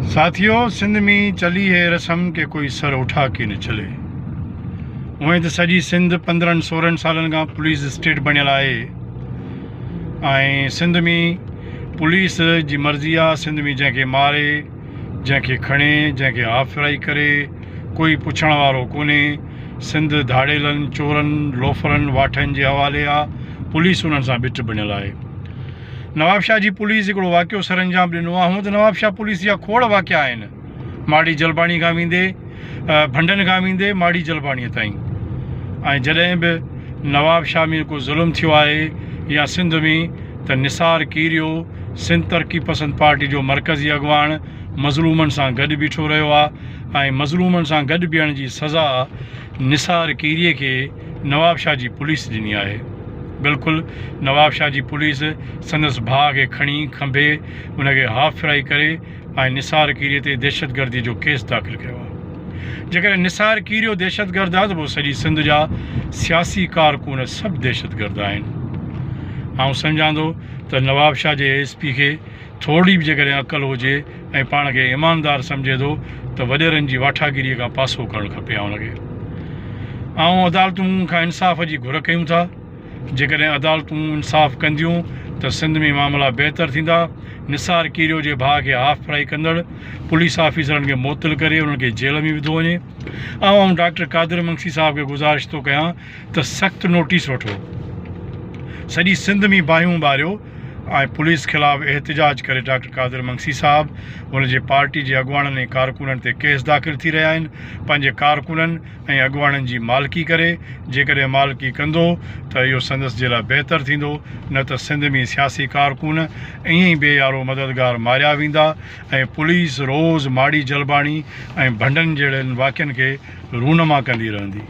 साथियों, सिंध में चली है रस्म के कोई सर उठा के न चले। उहें तो सॼी सिंध 15-16 सालनि खां पुलिस स्टेट बणियल आहे ऐं सिंध में पुलिस जी मर्ज़ी आहे। सिंध में जंहिंखे मारे, जंहिंखे खणे, जंहिंखे हाफ़राई करे कोई पुछण वारो कोन्हे। सिंध धाड़ेलनि, चोरनि, लोफरनि, वाठनि जे हवाले आहे। पुलिस उन्हनि सां बिठ बणियल आहे। नवाब शाह जी पुलिस हिकिड़ो वाक़ियो सरअंजाम ॾिनो आहे। हूअं त नवाब शाह पुलिस जा खोड़ वाक़िया आहिनि, माड़ी जलबाणी खां वेंदे, भंडनि खां वेंदे माड़ी जलबाणीअ ताईं। ऐं जॾहिं बि नवाब शाह में को ज़ुल्म थियो आहे या सिंध में, त निसार कीरियो सिंध तरक़ी पसंद पार्टी जो मरकज़ी अॻवान मज़लूमनि सां गॾु बीठो रहियो आहे ऐं मज़लूमनि सां गॾु बीहण जी सज़ा निसार कीरीअ खे नवाब शाह जी पुलिस ॾिनी आहे। बिल्कुलु नवाब शाह जी पुलिस संदसि भाउ खे खणी खंभे उनखे हाफ़राई करे ऐं निसार कीरीअ ते दहशतगर्दी जो केस दाख़िल कयो आहे। जेकॾहिं निसार कीरियो दहशतगर्द आहे त पोइ सॼी सिंध जा सियासी कारकुन सभु दहशतगर्द आहिनि। ऐं सम्झां थो त नवाब शाह जे SP खे थोरी बि जेकॾहिं अक़ल हुजे ऐं पाण खे ईमानदार सम्झे थो त वॾेरनि जी वाठागिरीअ खां पासो करणु खपे आहे उनखे। ऐं अदालतूं खां इंसाफ़ जी घुर कयूं था। जेकॾहिं अदालतूं इंसाफ़ कंदियूं त सिंध में मामला बहितर थींदा। निसार कीरियो जे भाउ खे हाफ़राई कंदड़ पुलिस ऑफिसरनि खे मुअत्तल करे उन्हनि खे जेल में विधो वञे। ऐं डॉक्टर कादिर मंगसी साहब खे गुज़ारिश थो कयां त सख़्तु नोटिस वठो। सॼी सिंध में बाहियूं ॿारियो ऐं पुलिस ख़िलाफ़ु एहतिजाज करे डॉक्टर कादिर मंगसी साहब उनजे पार्टी जे अॻवाननि ऐं कारकुननि ते केस दाख़िल थी रहिया आहिनि। पंहिंजे कारकुननि ऐं अॻवाननि जी मालिकी करे, जेकॾहिं मालिकी कंदो त इहो संदसि जे लाइ बहितर थींदो। न त सिंध में सियासी कारकुन ईअं ई बेयारो मददगार मारिया वेंदा ऐं पुलिस रोज़ु माड़ी जलबाणी ऐं भंडनि जहिड़नि वाक़िअनि खे रूनमा कंदी रहंदी।